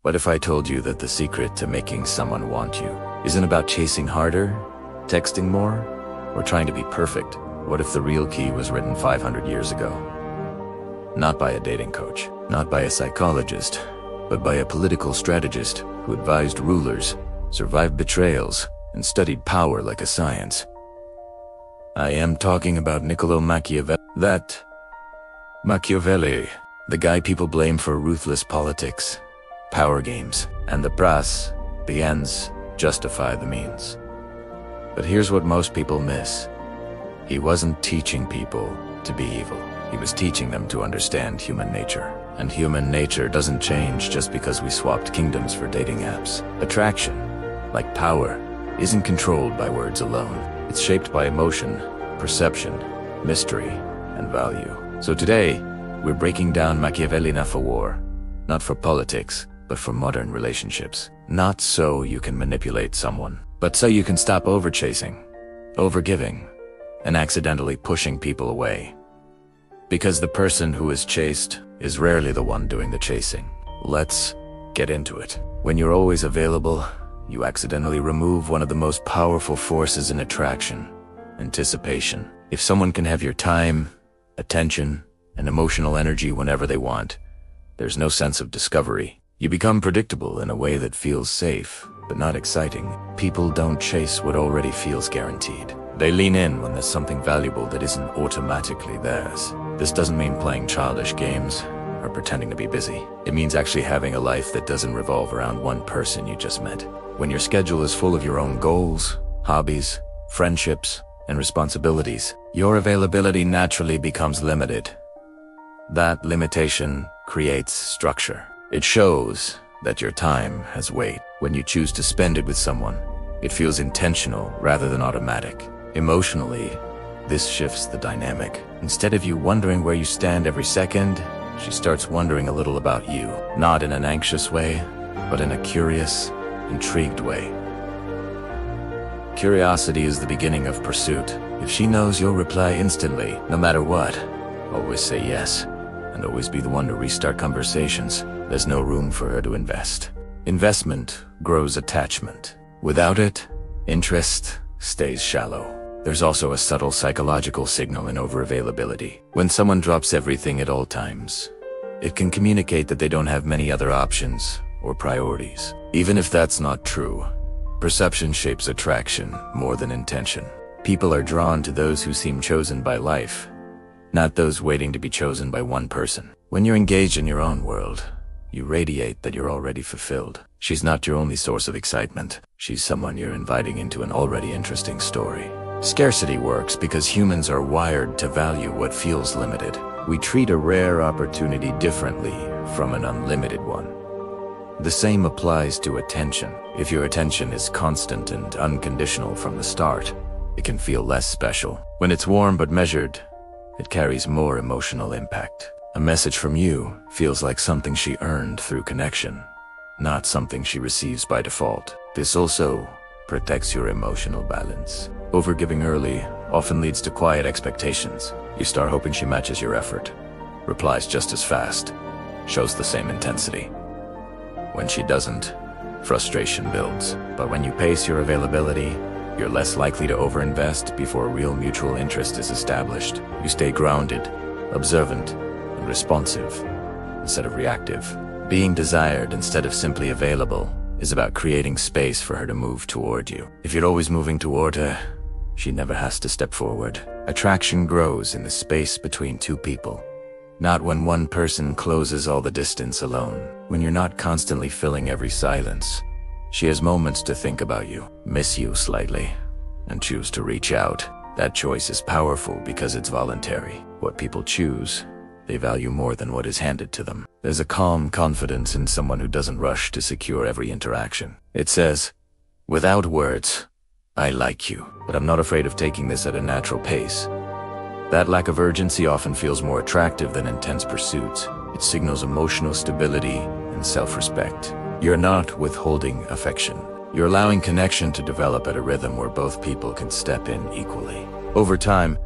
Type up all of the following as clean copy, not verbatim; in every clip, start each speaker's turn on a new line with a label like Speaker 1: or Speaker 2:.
Speaker 1: What if I told you that the secret to making someone want you isn't about chasing harder, texting more, or trying to be perfect? What if the real key was written 500 years ago? Not by a dating coach, not by a psychologist, but by a political strategist who advised rulers, survived betrayals, and studied power like a science. I am talking about Niccolò Machiavelli. That Machiavelli, the guy people blame for ruthless politics, power games, and the press, the ends justify the means. But here's what most people miss. He wasn't teaching people to be evil. He was teaching them to understand human nature. And human nature doesn't change just because we swapped kingdoms for dating apps. Attraction, like power, isn't controlled by words alone. It's shaped by emotion, perception, mystery, and value. So today, we're breaking down Machiavelli not for war, not for politics, but for modern relationships. Not so you can manipulate someone, but so you can stop overchasing, overgiving, and accidentally pushing people away. Because the person who is chased is rarely the one doing the chasing. Let's get into it. When you're always available, you accidentally remove one of the most powerful forces in attraction: anticipation. If someone can have your time, attention, and emotional energy whenever they want, there's no sense of discovery. You become predictable in a way that feels safe, but not exciting. People don't chase what already feels guaranteed. They lean in when there's something valuable that isn't automatically theirs. This doesn't mean playing childish games or pretending to be busy. It means actually having a life that doesn't revolve around one person you just met. When your schedule is full of your own goals, hobbies, friendships, and responsibilities, your availability naturally becomes limited. That limitation creates structure. It shows that your time has weight. When you choose to spend it with someone, it feels intentional rather than automatic. Emotionally, this shifts the dynamic. Instead of you wondering where you stand every second, she starts wondering a little about you. Not in an anxious way, but in a curious, intrigued way. Curiosity is the beginning of pursuit. If she knows you'll reply instantly, no matter what, always say yes, and always be the one to restart conversations, there's no room for her to invest. Investment grows attachment. Without it, interest stays shallow. There's also a subtle psychological signal in overavailability. When someone drops everything at all times, it can communicate that they don't have many other options or priorities. Even if that's not true, perception shapes attraction more than intention. People are drawn to those who seem chosen by life, not those waiting to be chosen by one person. When you're engaged in your own world, you radiate that you're already fulfilled. She's not your only source of excitement. She's someone you're inviting into an already interesting story. Scarcity works because humans are wired to value what feels limited. We treat a rare opportunity differently from an unlimited one. The same applies to attention. If your attention is constant and unconditional from the start, it can feel less special. When it's warm but measured, it carries more emotional impact. A message from you feels like something she earned through connection, not something she receives by default. This also protects your emotional balance. Overgiving early often leads to quiet expectations. You start hoping she matches your effort, replies just as fast, shows the same intensity. When she doesn't, frustration builds. But when you pace your availability, you're less likely to overinvest before real mutual interest is established. You stay grounded, observant, and responsive instead of reactive. Being desired instead of simply available is about creating space for her to move toward you. If you're always moving toward her, she never has to step forward. Attraction grows in the space between two people, not when one person closes all the distance alone. When you're not constantly filling every silence, she has moments to think about you, miss you slightly, and choose to reach out. That choice is powerful because it's voluntary. What people choose, they value more than what is handed to them. There's a calm confidence in someone who doesn't rush to secure every interaction. It says, without words, I like you, but I'm not afraid of taking this at a natural pace. That lack of urgency often feels more attractive than intense pursuits. It signals emotional stability and self-respect. You're not withholding affection. You're allowing connection to develop at a rhythm where both people can step in equally. Over time,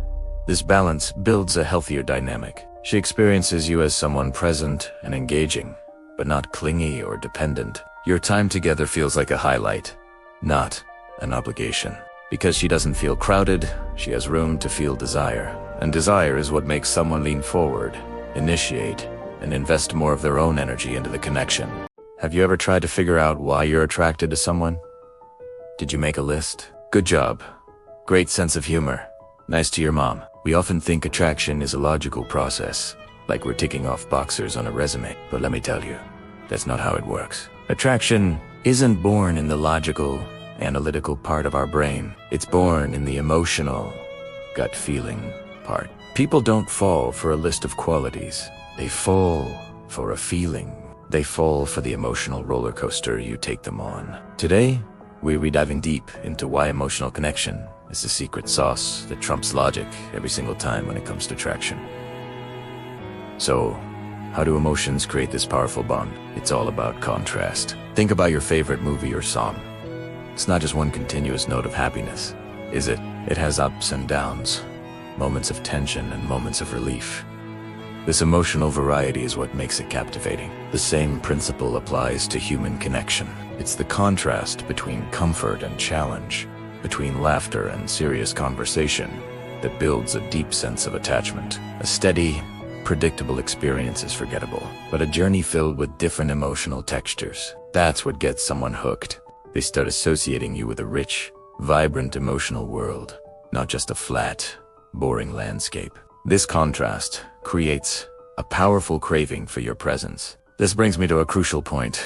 Speaker 1: this balance builds a healthier dynamic. She experiences you as someone present and engaging, but not clingy or dependent. Your time together feels like a highlight, not an obligation. Because she doesn't feel crowded, she has room to feel desire. And desire is what makes someone lean forward, initiate, and invest more of their own energy into the connection. Have you ever tried to figure out why you're attracted to someone? Did you make a list? Good job. Great sense of humor. Nice to your mom. We often think attraction is a logical process, like we're ticking off boxers on a resume. But let me tell you, that's not how it works. Attraction isn't born in the logical, analytical part of our brain. It's born in the emotional, gut feeling part. People don't fall for a list of qualities. They fall for a feeling. They fall for the emotional roller coaster you take them on. Today, we'll be diving deep into why emotional connection is the secret sauce that trumps logic every single time when it comes to attraction. So, how do emotions create this powerful bond? It's all about contrast. Think about your favorite movie or song. It's not just one continuous note of happiness, is it? It has ups and downs, moments of tension and moments of relief. This emotional variety is what makes it captivating. The same principle applies to human connection. It's the contrast between comfort and challenge, between laughter and serious conversation, that builds a deep sense of attachment. A steady, predictable experience is forgettable, but a journey filled with different emotional textures, that's what gets someone hooked. They start associating you with a rich, vibrant emotional world, not just a flat, boring landscape. This contrast creates a powerful craving for your presence. This brings me to a crucial point.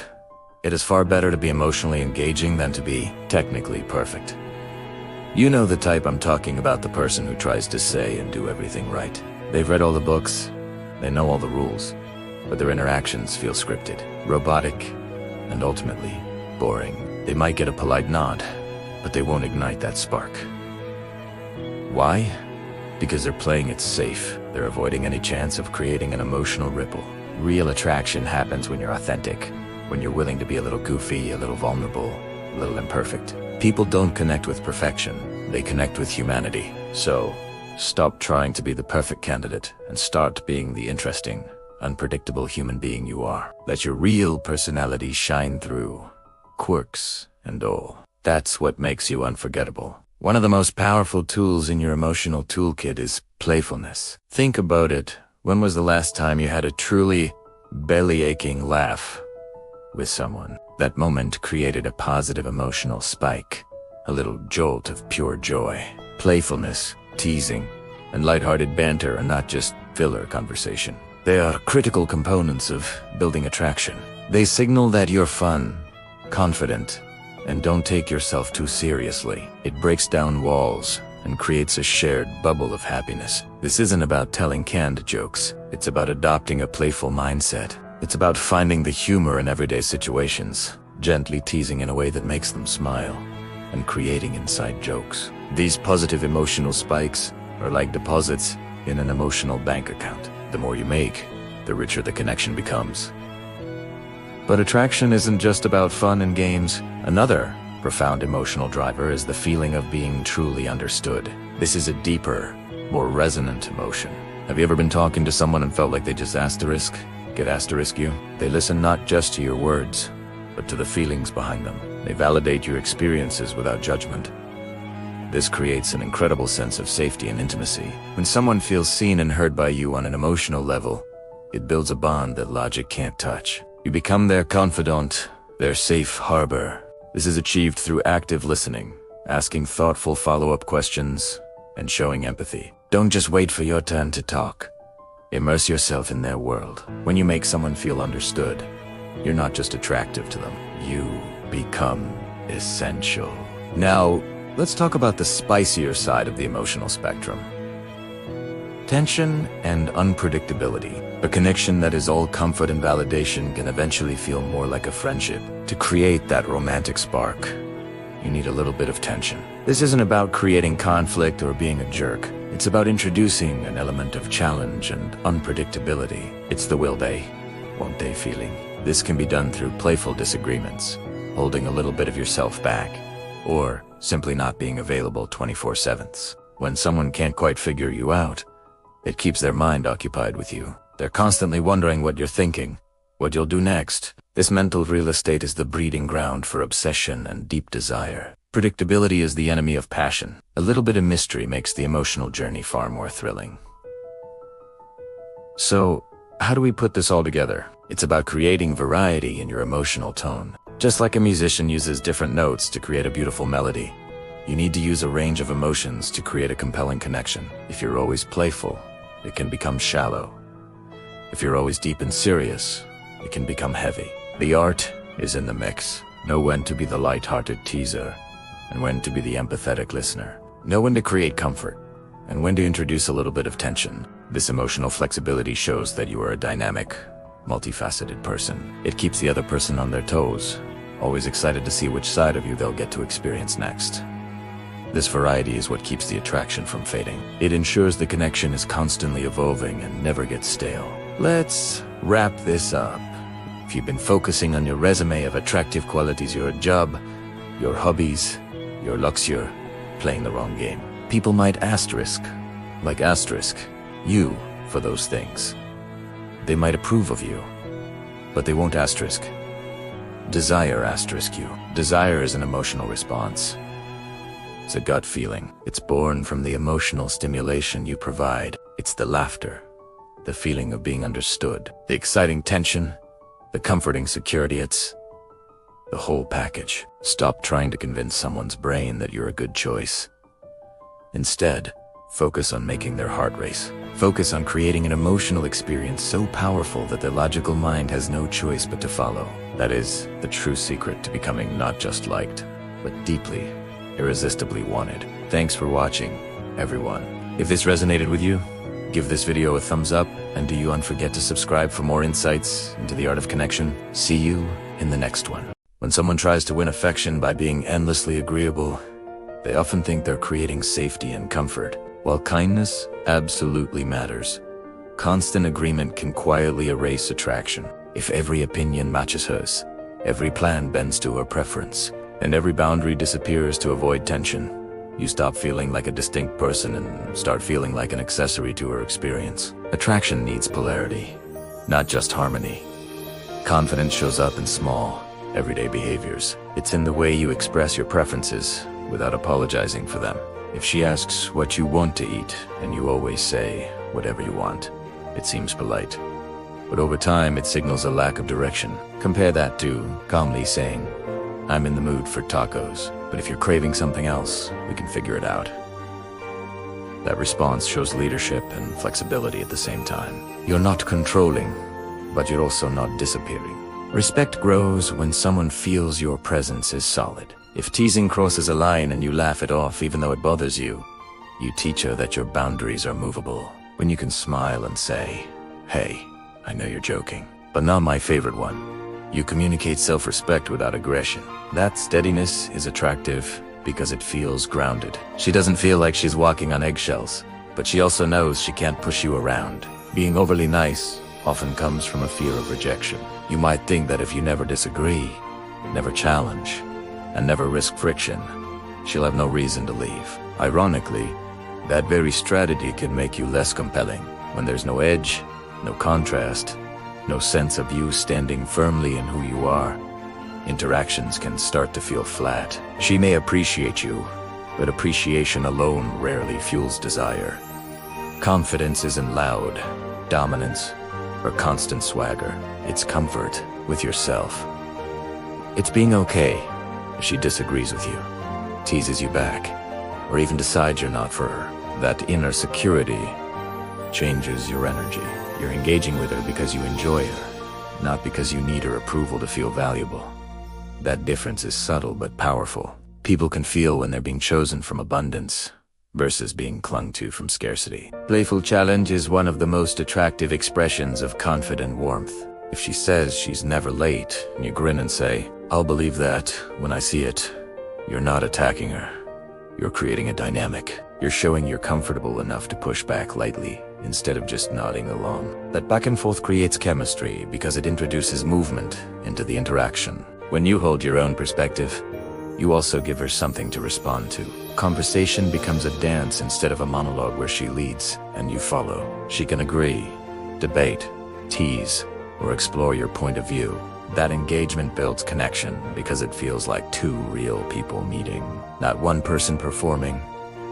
Speaker 1: It is far better to be emotionally engaging than to be technically perfect. You know the type I'm talking about, the person who tries to say and do everything right. They've read all the books, they know all the rules, but their interactions feel scripted, robotic, and ultimately boring. They might get a polite nod, but they won't ignite that spark. Why? Because they're playing it safe. They're avoiding any chance of creating an emotional ripple. Real attraction happens when you're authentic, when you're willing to be a little goofy, a little vulnerable, a little imperfect. People don't connect with perfection, they connect with humanity. So, stop trying to be the perfect candidate and start being the interesting, unpredictable human being you are. Let your real personality shine through, quirks and all. That's what makes you unforgettable. One of the most powerful tools in your emotional toolkit is playfulness. Think about it. When was the last time you had a truly belly-aching laugh with someone? That moment created a positive emotional spike, a little jolt of pure joy. Playfulness, teasing, and lighthearted banter are not just filler conversation. They are critical components of building attraction. They signal that you're fun, confident, and don't take yourself too seriously. It breaks down walls and creates a shared bubble of happiness. This isn't about telling canned jokes. It's about adopting a playful mindset. It's about finding the humor in everyday situations, gently teasing in a way that makes them smile, and creating inside jokes. These positive emotional spikes are like deposits in an emotional bank account. The more you make, the richer the connection becomes. But attraction isn't just about fun and games. Another profound emotional driver is the feeling of being truly understood. This is a deeper, more resonant emotion. Have you ever been talking to someone and felt like they just get asterisk you? They listen not just to your words, but to the feelings behind them. They validate your experiences without judgment. This creates an incredible sense of safety and intimacy. When someone feels seen and heard by you on an emotional level, it builds a bond that logic can't touch. You become their confidant, their safe harbor. This is achieved through active listening, asking thoughtful follow-up questions, and showing empathy. Don't just wait for your turn to talk. Immerse yourself in their world. When you make someone feel understood, you're not just attractive to them, you become essential. Now, let's talk about the spicier side of the emotional spectrum. Tension and unpredictability. A connection that is all comfort and validation can eventually feel more like a friendship. To create that romantic spark, you need a little bit of tension. This isn't about creating conflict or being a jerk. It's about introducing an element of challenge and unpredictability. It's the will they, won't they feeling. This can be done through playful disagreements, holding a little bit of yourself back, or simply not being available 24/7. When someone can't quite figure you out, it keeps their mind occupied with you. They're constantly wondering what you're thinking, what you'll do next. This mental real estate is the breeding ground for obsession and deep desire. Predictability is the enemy of passion. A little bit of mystery makes the emotional journey far more thrilling. So, how do we put this all together? It's about creating variety in your emotional tone. Just like a musician uses different notes to create a beautiful melody, you need to use a range of emotions to create a compelling connection. If you're always playful, it can become shallow. If you're always deep and serious, it can become heavy. The art is in the mix. Know when to be the light-hearted teaser and when to be the empathetic listener. Know when to create comfort and when to introduce a little bit of tension. This emotional flexibility shows that you are a dynamic, multifaceted person. It keeps the other person on their toes, always excited to see which side of you they'll get to experience next. This variety is what keeps the attraction from fading. It ensures the connection is constantly evolving and never gets stale. Let's wrap this up. If you've been focusing on your resume of attractive qualities, your job, your hobbies, your looks, you're playing the wrong game. People might asterisk you for those things. They might approve of you, but they won't asterisk. Desire asterisk you. Desire is an emotional response. It's a gut feeling. It's born from the emotional stimulation you provide. It's the laughter, the feeling of being understood, the exciting tension, the comforting security. It's the whole package. Stop trying to convince someone's brain that you're a good choice. Instead, focus on making their heart race. Focus on creating an emotional experience so powerful that their logical mind has no choice but to follow. That is the true secret to becoming not just liked, but deeply, irresistibly wanted. Thanks for watching, everyone. If this resonated with you, give this video a thumbs up, and do not forget to subscribe for more insights into the art of connection. See you in the next one. When someone tries to win affection by being endlessly agreeable, they often think they're creating safety and comfort. While kindness absolutely matters, constant agreement can quietly erase attraction. If every opinion matches hers, every plan bends to her preference, and every boundary disappears to avoid tension, you stop feeling like a distinct person and start feeling like an accessory to her experience. Attraction needs polarity, not just harmony. Confidence shows up in small, everyday behaviors. It's in the way you express your preferences without apologizing for them. If she asks what you want to eat, and you always say, whatever you want, it seems polite. But over time, it signals a lack of direction. Compare that to calmly saying, I'm in the mood for tacos, but if you're craving something else, we can figure it out. That response shows leadership and flexibility at the same time. You're not controlling, but you're also not disappearing. Respect grows when someone feels your presence is solid. If teasing crosses a line and you laugh it off even though it bothers you, you teach her that your boundaries are movable. When you can smile and say, hey, I know you're joking, but not my favorite one. You communicate self-respect without aggression. That steadiness is attractive because it feels grounded. She doesn't feel like she's walking on eggshells, but she also knows she can't push you around. Being overly nice often comes from a fear of rejection. You might think that if you never disagree, never challenge, and never risk friction, she'll have no reason to leave. Ironically, that very strategy can make you less compelling. When there's no edge, no contrast, no sense of you standing firmly in who you are, interactions can start to feel flat. She may appreciate you, but appreciation alone rarely fuels desire. Confidence isn't loud, dominance, or constant swagger. It's comfort with yourself. It's being okay if she disagrees with you, teases you back, or even decides you're not for her. That inner security changes your energy. You're engaging with her because you enjoy her, not because you need her approval to feel valuable. That difference is subtle but powerful. People can feel when they're being chosen from abundance versus being clung to from scarcity. Playful challenge is one of the most attractive expressions of confident warmth. If she says she's never late, and you grin and say, I'll believe that when I see it, you're not attacking her. You're creating a dynamic. You're showing you're comfortable enough to push back lightly instead of just nodding along. That back and forth creates chemistry because it introduces movement into the interaction. When you hold your own perspective, you also give her something to respond to. Conversation becomes a dance instead of a monologue where she leads and you follow. She can agree, debate, tease, or explore your point of view. That engagement builds connection because it feels like two real people meeting, not one person performing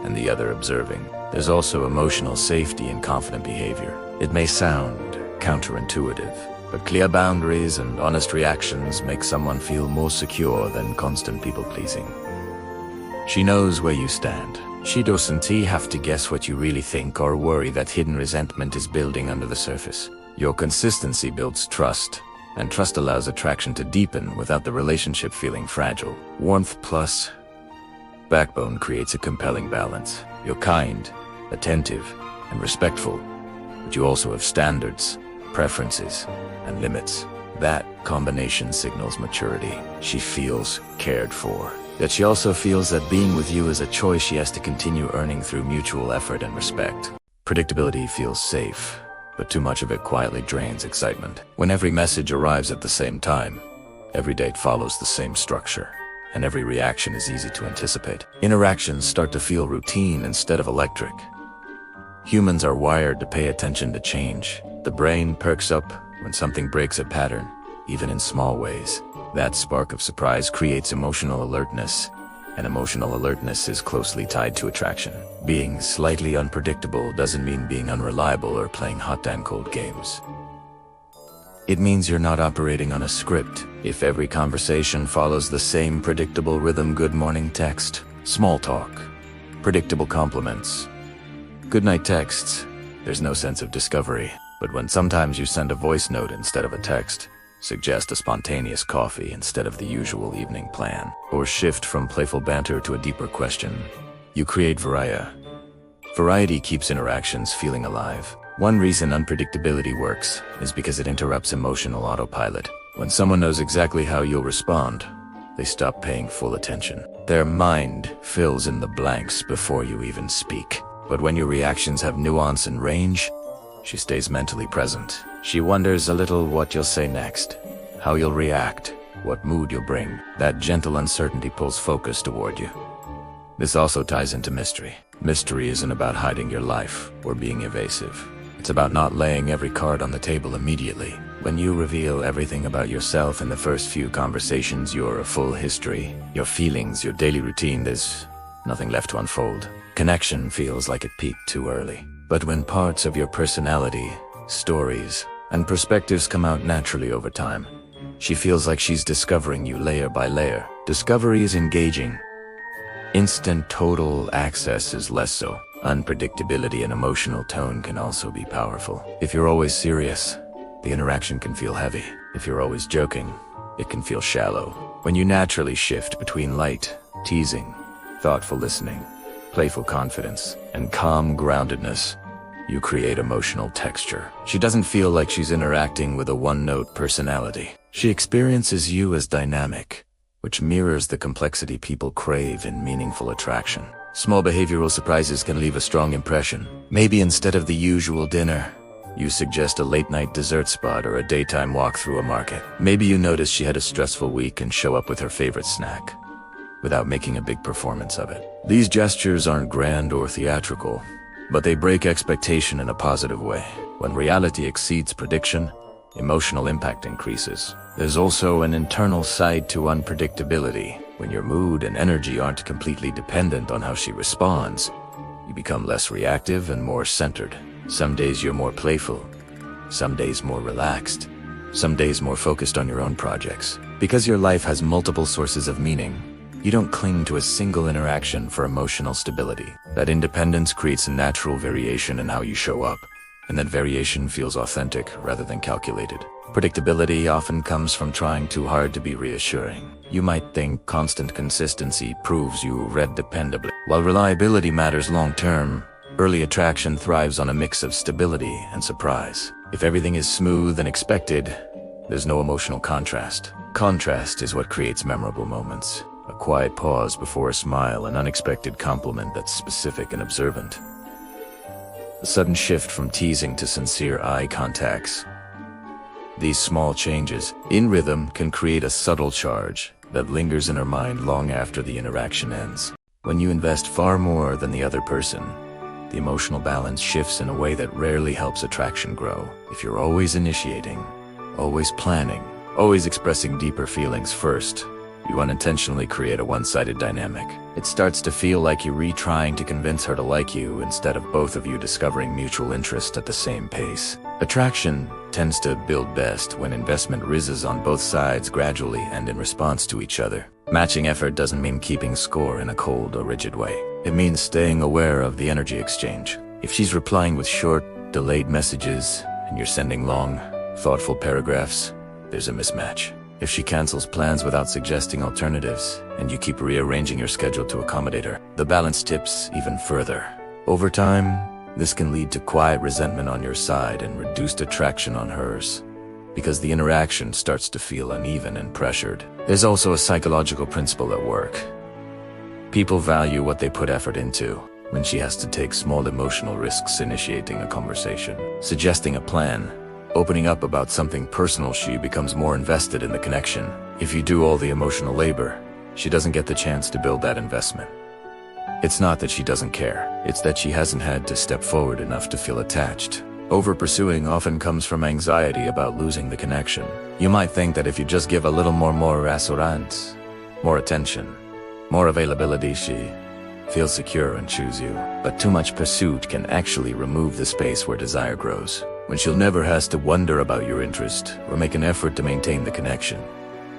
Speaker 1: and the other observing. There's also emotional safety in confident behavior. It may sound counterintuitive, but clear boundaries and honest reactions make someone feel more secure than constant people-pleasing. She knows where you stand. She doesn't have to guess what you really think or worry that hidden resentment is building under the surface. Your consistency builds trust, and trust allows attraction to deepen without the relationship feeling fragile. Warmth plus backbone creates a compelling balance. You're kind, attentive, and respectful, but you also have standards, preferences, and limits. That combination signals maturity. She feels cared for. Yet she also feels that being with you is a choice she has to continue earning through mutual effort and respect. Predictability feels safe, but too much of it quietly drains excitement. When every message arrives at the same time, every date follows the same structure, and every reaction is easy to anticipate, interactions start to feel routine instead of electric. Humans are wired to pay attention to change. The brain perks up when something breaks a pattern, even in small ways. That spark of surprise creates emotional alertness, and emotional alertness is closely tied to attraction. Being slightly unpredictable doesn't mean being unreliable or playing hot and cold games. It means you're not operating on a script. If every conversation follows the same predictable rhythm, good morning text, small talk, predictable compliments, good night texts, there's no sense of discovery. But when sometimes you send a voice note instead of a text, suggest a spontaneous coffee instead of the usual evening plan, or shift from playful banter to a deeper question, you create variety. Variety keeps interactions feeling alive. One reason unpredictability works is because it interrupts emotional autopilot. When someone knows exactly how you'll respond, they stop paying full attention. Their mind fills in the blanks before you even speak. But when your reactions have nuance and range, she stays mentally present. She wonders a little what you'll say next, how you'll react, what mood you'll bring. That gentle uncertainty pulls focus toward you. This also ties into mystery. Mystery isn't about hiding your life or being evasive. It's about not laying every card on the table immediately. When you reveal everything about yourself in the first few conversations, you're a full history. Your feelings, your daily routine, there's nothing left to unfold. Connection feels like it peaked too early. But when parts of your personality, stories, and perspectives come out naturally over time, she feels like she's discovering you layer by layer. Discovery is engaging. Instant total access is less so. Unpredictability and emotional tone can also be powerful. If you're always serious, the interaction can feel heavy. If you're always joking, it can feel shallow. When you naturally shift between light, teasing, thoughtful listening, playful confidence, and calm groundedness, you create emotional texture. She doesn't feel like she's interacting with a one-note personality. She experiences you as dynamic, which mirrors the complexity people crave in meaningful attraction. Small behavioral surprises can leave a strong impression. Maybe instead of the usual dinner, you suggest a late-night dessert spot or a daytime walk through a market. Maybe you notice she had a stressful week and show up with her favorite snack, without making a big performance of it. These gestures aren't grand or theatrical, but they break expectation in a positive way. When reality exceeds prediction, emotional impact increases. There's also an internal side to unpredictability. When your mood and energy aren't completely dependent on how she responds, you become less reactive and more centered. Some days you're more playful, some days more relaxed, some days more focused on your own projects. Because your life has multiple sources of meaning, you don't cling to a single interaction for emotional stability. That independence creates a natural variation in how you show up, and that variation feels authentic rather than calculated. Predictability often comes from trying too hard to be reassuring. You might think constant consistency proves you read dependably. While reliability matters long-term, early attraction thrives on a mix of stability and surprise. If everything is smooth and expected, there's no emotional contrast. Contrast is what creates memorable moments. A quiet pause before a smile, an unexpected compliment that's specific and observant. A sudden shift from teasing to sincere eye contacts. These small changes, in rhythm, can create a subtle charge that lingers in her mind long after the interaction ends. When you invest far more than the other person, the emotional balance shifts in a way that rarely helps attraction grow. If you're always initiating, always planning, always expressing deeper feelings first, you unintentionally create a one-sided dynamic. It starts to feel like you're retrying to convince her to like you instead of both of you discovering mutual interest at the same pace. Attraction tends to build best when investment rises on both sides gradually and in response to each other. Matching effort doesn't mean keeping score in a cold or rigid way. It means staying aware of the energy exchange. If she's replying with short, delayed messages and you're sending long, thoughtful paragraphs, there's a mismatch. If she cancels plans without suggesting alternatives, and you keep rearranging your schedule to accommodate her, the balance tips even further. Over time, this can lead to quiet resentment on your side and reduced attraction on hers, because the interaction starts to feel uneven and pressured. There's also a psychological principle at work. People value what they put effort into. When she has to take small emotional risks initiating a conversation, suggesting a plan, opening up about something personal, she becomes more invested in the connection. If you do all the emotional labor, she doesn't get the chance to build that investment. It's not that she doesn't care, it's that she hasn't had to step forward enough to feel attached. Over-pursuing often comes from anxiety about losing the connection. You might think that if you just give a little more assurance, more attention, more availability, she feels secure and choose you. But too much pursuit can actually remove the space where desire grows. When she'll never has to wonder about your interest or make an effort to maintain the connection,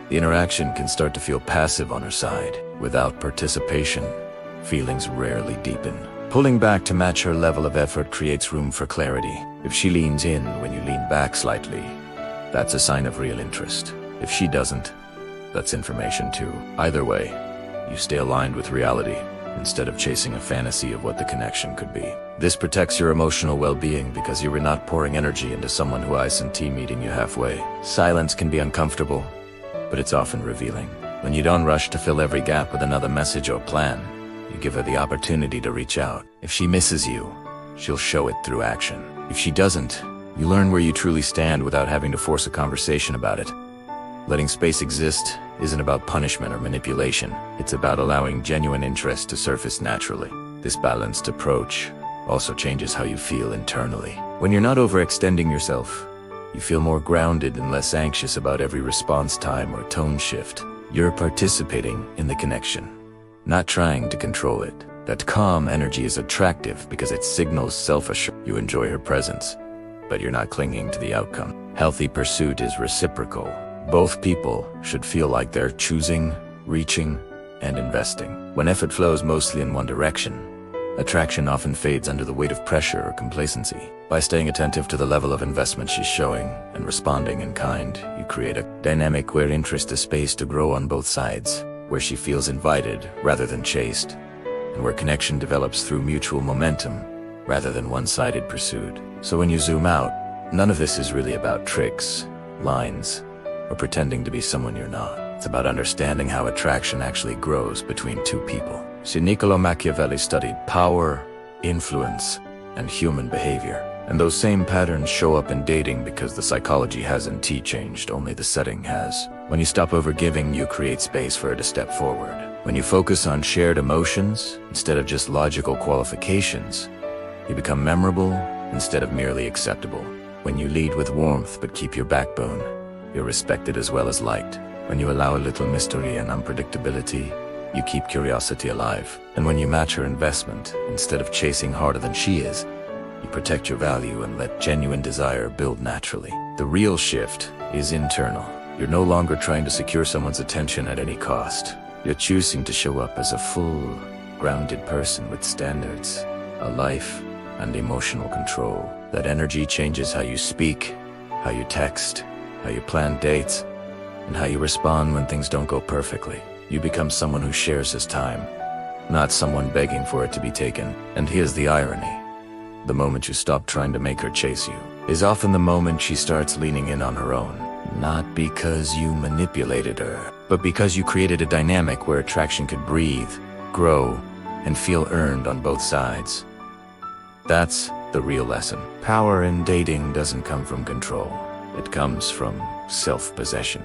Speaker 1: the interaction can start to feel passive on her side. Without participation, feelings rarely deepen. Pulling back to match her level of effort creates room for clarity. If she leans in when you lean back slightly, that's a sign of real interest. If she doesn't, that's information too. Either way, you stay aligned with reality instead of chasing a fantasy of what the connection could be. This protects your emotional well-being because you are not pouring energy into someone who isn't meeting you halfway. Silence can be uncomfortable, but it's often revealing. When you don't rush to fill every gap with another message or plan, you give her the opportunity to reach out. If she misses you, she'll show it through action. If she doesn't, you learn where you truly stand without having to force a conversation about it. Letting space exist isn't about punishment or manipulation. It's about allowing genuine interest to surface naturally. This balanced approach also changes how you feel internally. When you're not overextending yourself, you feel more grounded and less anxious about every response time or tone shift. You're participating in the connection, not trying to control it. That calm energy is attractive because it signals self-assurance. You enjoy her presence, but you're not clinging to the outcome. Healthy pursuit is reciprocal. Both people should feel like they're choosing, reaching, and investing. When effort flows mostly in one direction, attraction often fades under the weight of pressure or complacency. By staying attentive to the level of investment she's showing and responding in kind, you create a dynamic where interest is space to grow on both sides, where she feels invited rather than chased, and where connection develops through mutual momentum rather than one-sided pursuit. So when you zoom out, none of this is really about tricks, lines, or pretending to be someone you're not. It's about understanding how attraction actually grows between two people. See, Niccolò Machiavelli studied power, influence, and human behavior. And those same patterns show up in dating because the psychology hasn't changed, only the setting has. When you stop overgiving, you create space for her to step forward. When you focus on shared emotions instead of just logical qualifications, you become memorable instead of merely acceptable. When you lead with warmth but keep your backbone, you're respected as well as liked. When you allow a little mystery and unpredictability, you keep curiosity alive. And when you match her investment, instead of chasing harder than she is, you protect your value and let genuine desire build naturally. The real shift is internal. You're no longer trying to secure someone's attention at any cost. You're choosing to show up as a full, grounded person with standards, a life, and emotional control. That energy changes how you speak, how you text, how you plan dates, and how you respond when things don't go perfectly. You become someone who shares his time, not someone begging for it to be taken. And here's the irony. The moment you stop trying to make her chase you is often the moment she starts leaning in on her own. Not because you manipulated her, but because you created a dynamic where attraction could breathe, grow, and feel earned on both sides. That's the real lesson. Power in dating doesn't come from control. It comes from self-possession.